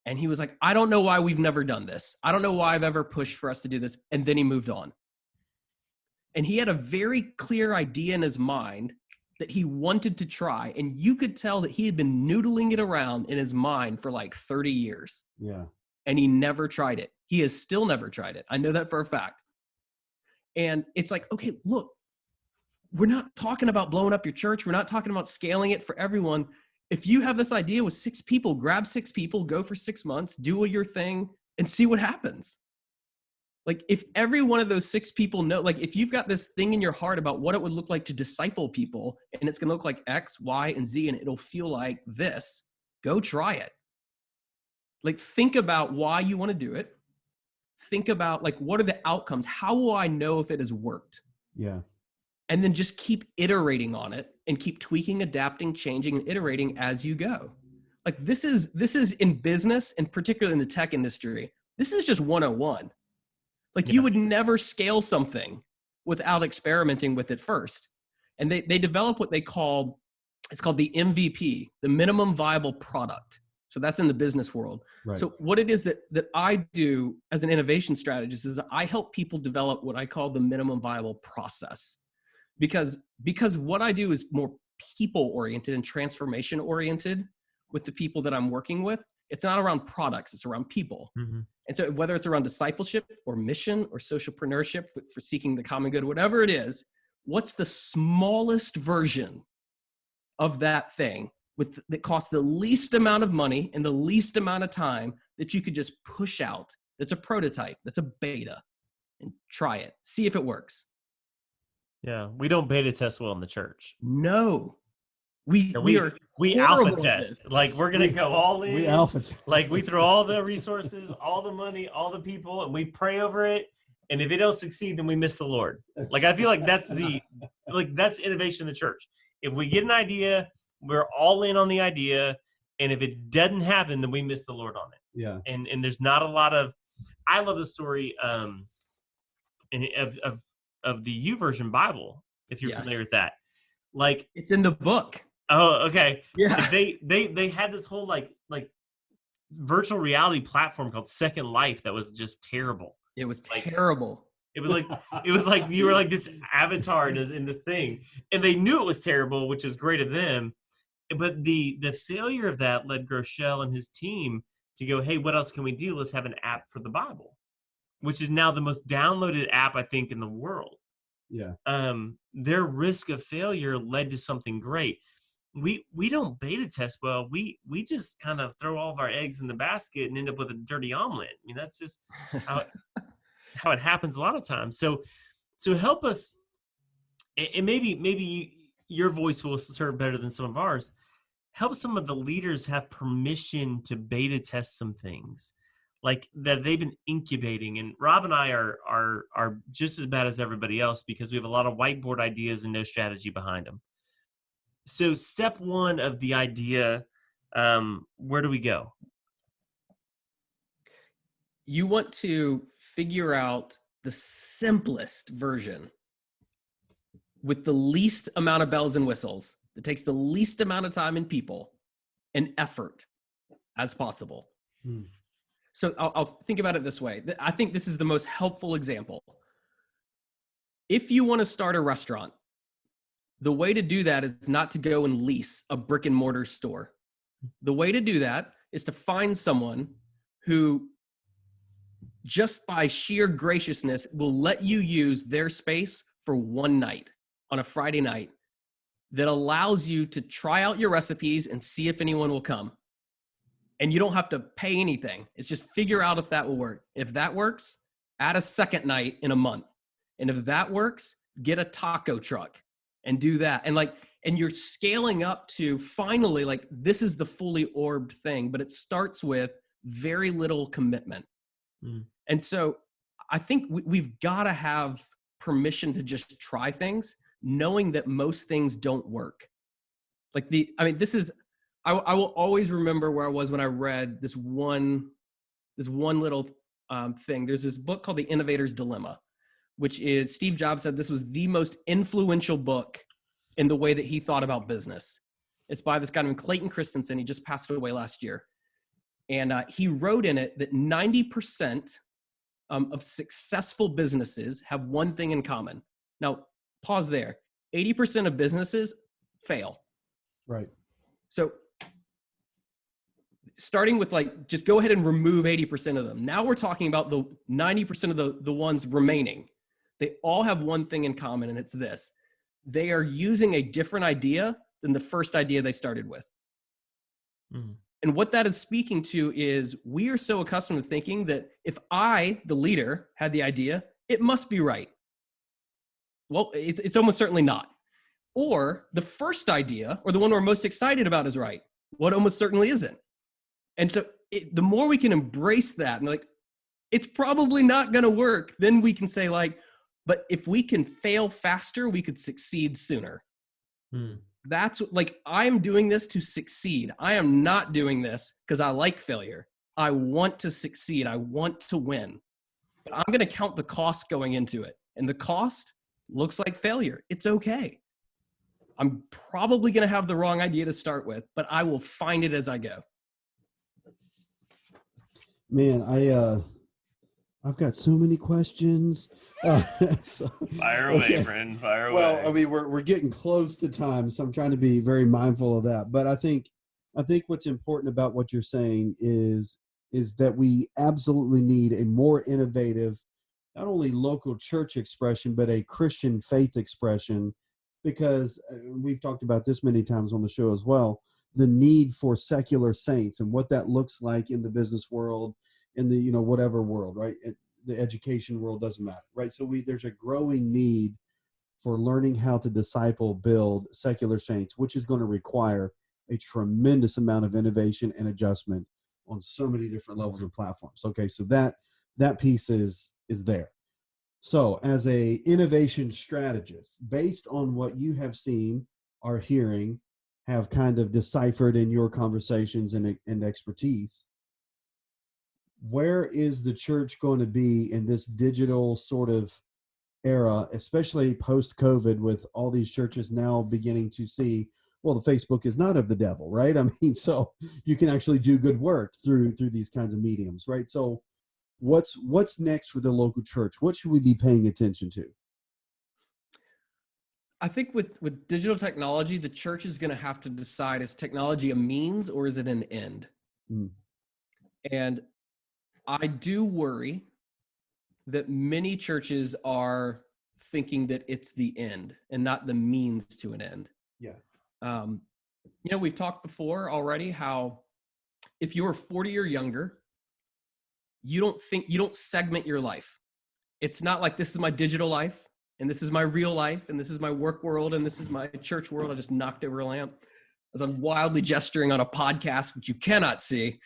And he was like, I don't know why we've never done this. I don't know why I've ever pushed for us to do this. And then he moved on. And he had a very clear idea in his mind that he wanted to try. And you could tell that he had been noodling it around in his mind for like 30 years. Yeah. And he never tried it. He has still never tried it. I know that for a fact. And it's like, okay, look, we're not talking about blowing up your church. We're not talking about scaling it for everyone. If you have this idea with 6 people, grab 6 people, go for 6 months, do your thing, and see what happens. Like if every one of those 6 people know, like if you've got this thing in your heart about what it would look like to disciple people, and it's going to look like X, Y, and Z, and it'll feel like this, go try it. Like think about why you want to do it. Think about like, what are the outcomes? How will I know if it has worked? Yeah. And then just keep iterating on it and keep tweaking, adapting, changing, and iterating as you go. Like this is in business, and particularly in the tech industry, this is just 101. Like you would never scale something without experimenting with it first. And they develop what it's called the MVP, the minimum viable product. So that's in the business world. Right. So what it is that I do as an innovation strategist is that I help people develop what I call the minimum viable process. Because what I do is more people oriented and transformation oriented with the people that I'm working with. It's not around products, it's around people. Mm-hmm. And so whether it's around discipleship or mission or socialpreneurship for seeking the common good, whatever it is, what's the smallest version of that thing that costs the least amount of money and the least amount of time that you could just push out? That's a prototype, that's a beta, and try it. See if it works. Yeah, we don't beta test well in the church. No. We alpha test. Like we're gonna go all in. We alpha test. Like we throw all the resources, all the money, all the people, and we pray over it. And if it don't succeed, then we miss the Lord. Like I feel like that's innovation in the church. If we get an idea, we're all in on the idea, and if it doesn't happen, then we miss the Lord on it. Yeah. And there's not a lot of. I love the story of the YouVersion Bible. If you're familiar with that, like it's in the book. Oh, okay. Yeah. They had this whole like virtual reality platform called Second Life that was just terrible. It was terrible. It was like you were like this avatar in this thing, and they knew it was terrible, which is great of them. But the failure of that led Groeschel and his team to go, hey, what else can we do? Let's have an app for the Bible, which is now the most downloaded app I think in the world. Yeah. Their risk of failure led to something great. We don't beta test well. We just kind of throw all of our eggs in the basket and end up with a dirty omelet. I mean, that's just how it happens a lot of times. So help us, and maybe your voice will serve better than some of ours. Help some of the leaders have permission to beta test some things like that they've been incubating. And Rob and I are just as bad as everybody else because we have a lot of whiteboard ideas and no strategy behind them. So step one of the idea, where do we go? You want to figure out the simplest version with the least amount of bells and whistles, that takes the least amount of time and people and effort as possible. So I'll think about it this way. I think this is the most helpful example. If you want to start a restaurant, the way to do that is not to go and lease a brick and mortar store. The way to do that is to find someone who, just by sheer graciousness, will let you use their space for one night on a Friday night, that allows you to try out your recipes and see if anyone will come. And you don't have to pay anything. It's just figure out if that will work. If that works, add a second night in a month. And if that works, get a taco truck and do that. And you're scaling up to finally, like, this is the fully orbed thing, but it starts with very little commitment. And so I think we've got to have permission to just try things, knowing that most things don't work. I will always remember where I was when I read this one little thing. There's this book called The Innovator's Dilemma, which is, Steve Jobs said this was the most influential book in the way that he thought about business. It's by this guy named Clayton Christensen. He just passed away last year. And he wrote in it that 90% of successful businesses have one thing in common. Now, pause there. 80% of businesses fail. Right. So starting with, like, just go ahead and remove 80% of them. Now we're talking about the 90% of the ones remaining. They all have one thing in common, and it's this. They are using a different idea than the first idea they started with. And what that is speaking to is, we are so accustomed to thinking that if I, the leader, had the idea, it must be right. Well, it's almost certainly not. Or the first idea, or the one we're most excited about, is right. Well, it almost certainly isn't. And so the more we can embrace that and, like, it's probably not going to work, then we can say, like, but if we can fail faster, we could succeed sooner. That's, like, I'm doing this to succeed. I am not doing this because I like failure. I want to succeed. I want to win. But I'm going to count the cost going into it. And the cost looks like failure. It's okay. I'm probably going to have the wrong idea to start with, but I will find it as I go. Man, I've got so many questions. Fire away, friend. Fire away. Well, I mean, we're getting close to time, so I'm trying to be very mindful of that. But I think what's important about what you're saying is that we absolutely need a more innovative, not only local church expression, but a Christian faith expression, because we've talked about this many times on the show as well, the need for secular saints and what that looks like in the business world, in the, whatever world, right? The education world, doesn't matter, right? So there's a growing need for learning how to disciple, build secular saints, which is going to require a tremendous amount of innovation and adjustment on so many different levels and platforms. Okay, so that piece is there. So as a innovation strategist, based on what you have seen, are hearing, have kind of deciphered in your conversations and expertise, where is the church going to be in this digital sort of era, especially post-COVID, with all these churches now beginning to see, well, the Facebook is not of the devil, right? I mean, so you can actually do good work through these kinds of mediums, right? So what's next for the local church? What should we be paying attention to? I think with digital technology, the church is going to have to decide, is technology a means or is it an end? And I do worry that many churches are thinking that it's the end and not the means to an end. Yeah. We've talked before already how if you're 40 or younger, you don't segment your life. It's not like, this is my digital life and this is my real life and this is my work world and this is my church world. I just knocked over a lamp as I'm wildly gesturing on a podcast, which you cannot see.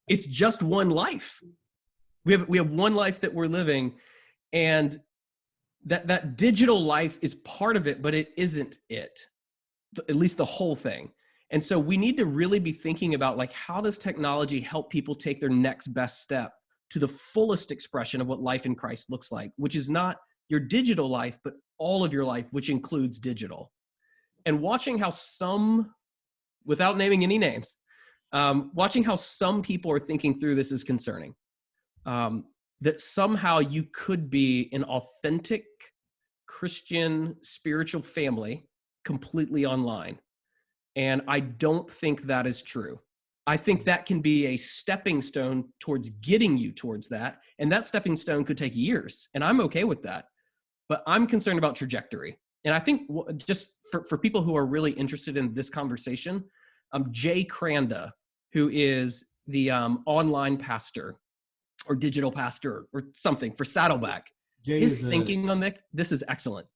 It's just one life. We have one life that we're living, and that digital life is part of it, but it isn't it, at least the whole thing. And so we need to really be thinking about, like, how does technology help people take their next best step to the fullest expression of what life in Christ looks like, which is not your digital life, but all of your life, which includes digital. And watching how some, without naming any names, watching how some people are thinking through this is concerning. That somehow you could be an authentic Christian spiritual family completely online. And I don't think that is true. I think that can be a stepping stone towards getting you towards that. And that stepping stone could take years. And I'm okay with that. But I'm concerned about trajectory. And I think just for people who are really interested in this conversation, Jay Cranda, who is the online pastor or digital pastor or something for Saddleback, his thinking on this is excellent.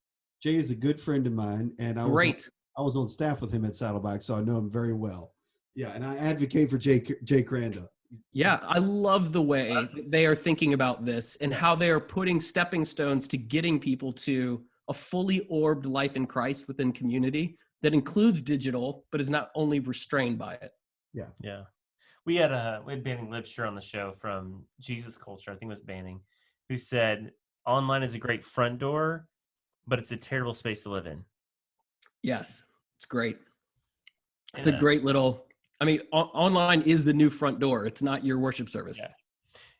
Jay is a good friend of mine, and I was on staff with him at Saddleback, so I know him very well. Yeah, and I advocate for Jay Cranda. Yeah, I love the way they are thinking about this and how they are putting stepping stones to getting people to a fully orbed life in Christ within community that includes digital, but is not only restrained by it. Yeah. Yeah. We had Banning Lipsher on the show from Jesus Culture, I think it was Banning, who said online is a great front door, but it's a terrible space to live in. Yes, it's great. It's a great little, online is the new front door. It's not your worship service.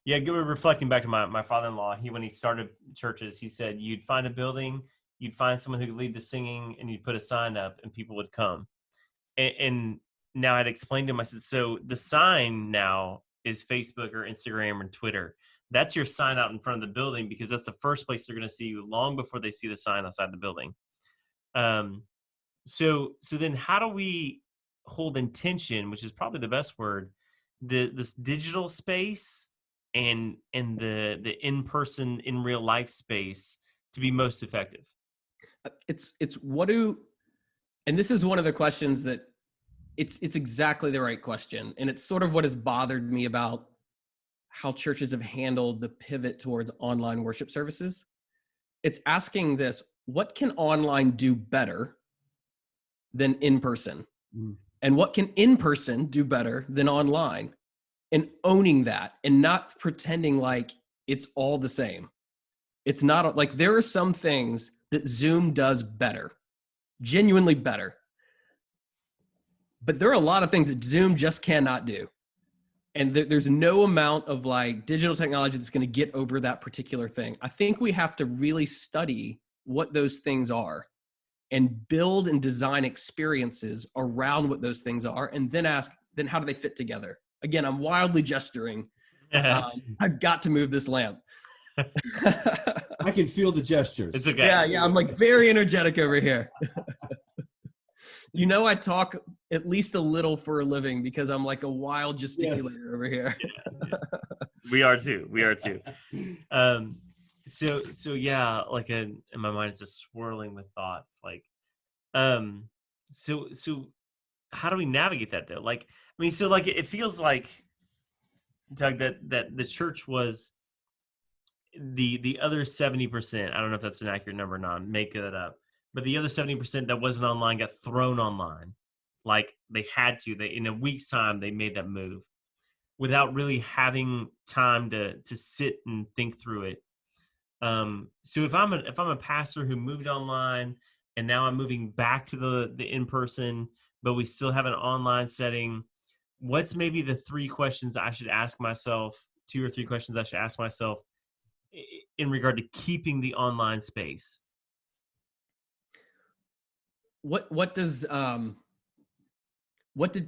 Yeah, reflecting back to my father-in-law, when he started churches, he said you'd find a building, you'd find someone who could lead the singing, and you'd put a sign up and people would come. And now I'd explained to him, I said, so the sign now is Facebook or Instagram or Twitter. That's your sign out in front of the building because that's the first place they're going to see you long before they see the sign outside the building. So then how do we hold in tension, which is probably the best word, this digital space and the in-person, in real life space to be most effective? It's and this is one of the questions that it's exactly the right question. And it's sort of what has bothered me about how churches have handled the pivot towards online worship services. It's asking this, what can online do better than in person? And what can in person do better than online? And owning that and not pretending like it's all the same. It's not like there are some things that Zoom does better, genuinely better. But there are a lot of things that Zoom just cannot do. And there's no amount of like digital technology that's going to get over that particular thing. I think we have to really study what those things are and build and design experiences around what those things are. And then ask, then how do they fit together? Again, I'm wildly gesturing. I've got to move this lamp. I can feel the gestures. It's okay. Yeah. I'm like very energetic over here. I talk at least a little for a living because I'm like a wild gesticulator over here. We are too. So yeah, like in my mind, it's just swirling with thoughts. Like, so how do we navigate that though? Like, it feels like, Doug, that the church was the other 70%. I don't know if that's an accurate number or not. Make that up. But the other 70% that wasn't online got thrown online. Like they had to. In a week's time, they made that move without really having time to sit and think through it. So if I'm a pastor who moved online and now I'm moving back to the in-person, but we still have an online setting, what's maybe the 3 questions I should ask myself, 2 or 3 questions I should ask myself in regard to keeping the online space? What did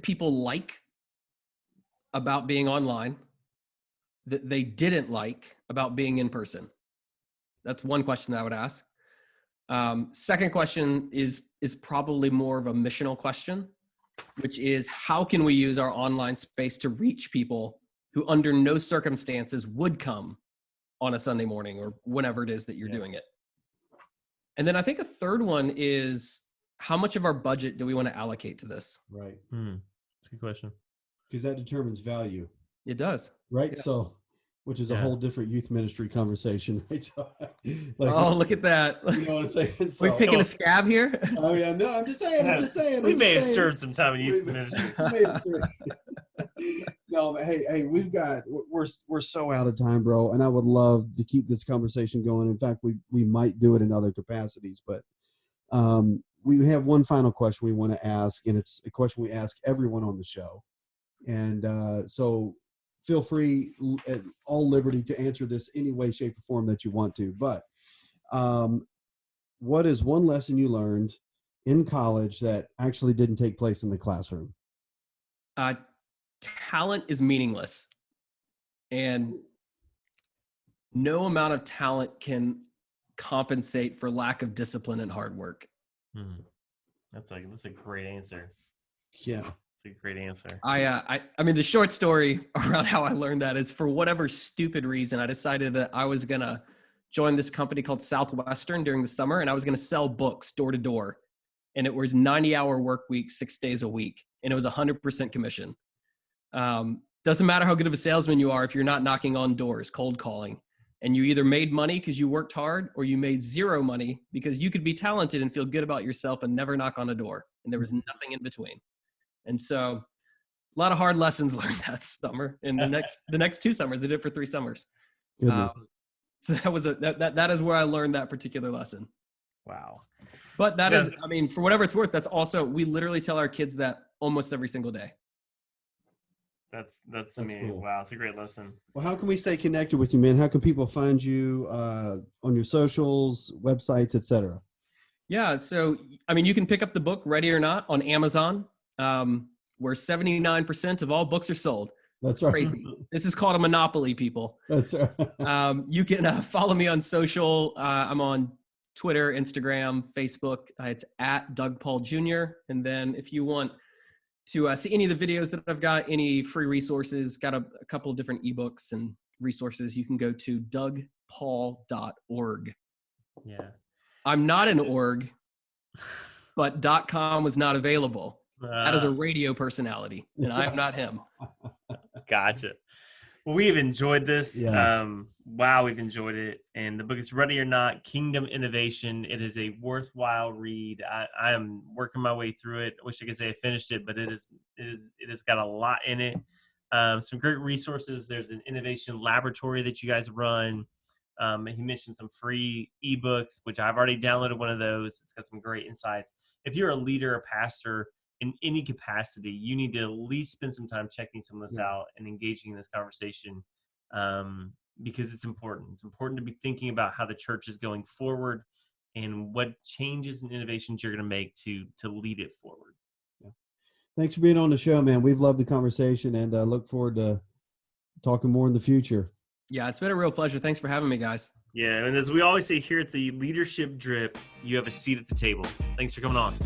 people like about being online that they didn't like about being in person? That's one question that I would ask. Second question is probably more of a missional question, which is how can we use our online space to reach people who under no circumstances would come on a Sunday morning or whenever it is that you're doing it? And then I think a third one is, how much of our budget do we want to allocate to this? Right. That's a good question. Because that determines value. It does. Right. Yeah. So, which is a whole different youth ministry conversation. Right? So, look at that. You know what I'm saying? So, we're picking a scab here. Oh yeah, no, I'm just saying. We may have served some time in youth ministry. No, hey, we're so out of time, bro, and I would love to keep this conversation going. In fact, we might do it in other capacities, but we have one final question we want to ask, and it's a question we ask everyone on the show, and so feel free at all liberty to answer this any way, shape, or form that you want to. But what is one lesson you learned in college that actually didn't take place in the classroom? Talent is meaningless, and no amount of talent can compensate for lack of discipline and hard work. That's a great answer. Yeah, it's a great answer. I mean, the short story around how I learned that is, for whatever stupid reason, I decided that I was gonna join this company called Southwestern during the summer, and I was gonna sell books door to door, and it was 90-hour work week, 6 days a week, and it was 100% commission. Doesn't matter how good of a salesman you are if you're not knocking on doors, cold calling, and you either made money because you worked hard, or you made zero money because you could be talented and feel good about yourself and never knock on a door. And there was nothing in between. And so a lot of hard lessons learned that summer. And the next 2 summers, I did it for 3 summers. So that is where I learned that particular lesson. Wow. But that is, I mean, for whatever it's worth, that's also, we literally tell our kids that almost every single day. That's amazing. Cool. Wow, it's a great lesson. Well, how can we stay connected with you, man? How can people find you on your socials, websites, etc.? Yeah, so I mean, you can pick up the book Ready or Not on Amazon, where 79% of all books are sold. That's right. Crazy. This is called a monopoly, people. That's right. You can follow me on social. I'm on Twitter, Instagram, Facebook. It's at Doug Paul Jr. And then if you want to see any of the videos that I've got, any free resources, got a couple of different ebooks and resources, you can go to dougpaul.org. Yeah. I'm not an org, but .com was not available. That is a radio personality, and I'm not him. Gotcha. Well, we've enjoyed this. Yeah. Wow, we've enjoyed it. And the book is Ready or Not, Kingdom Innovation. It is a worthwhile read. I am working my way through it. I wish I could say I finished it, but it has got a lot in it. Some great resources. There's an innovation laboratory that you guys run. He mentioned some free ebooks, which I've already downloaded one of those. It's got some great insights. If you're a leader, a pastor, in any capacity, you need to at least spend some time checking some of this out and engaging in this conversation, because it's important. It's important to be thinking about how the church is going forward and what changes and innovations you're going to make to lead it forward. Yeah. Thanks for being on the show, man. We've loved the conversation and look forward to talking more in the future. Yeah, it's been a real pleasure. Thanks for having me, guys. Yeah, and as we always say here at the Leadership Drip, you have a seat at the table. Thanks for coming on.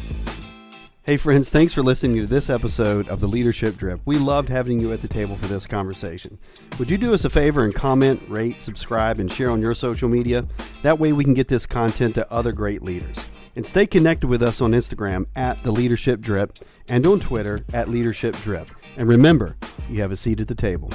Hey friends, thanks for listening to this episode of the Leadership Drip. We loved having you at the table for this conversation. Would you do us a favor and comment, rate, subscribe, and share on your social media? That way we can get this content to other great leaders. And stay connected with us on Instagram at the Leadership Drip and on Twitter at Leadership Drip. And remember, you have a seat at the table.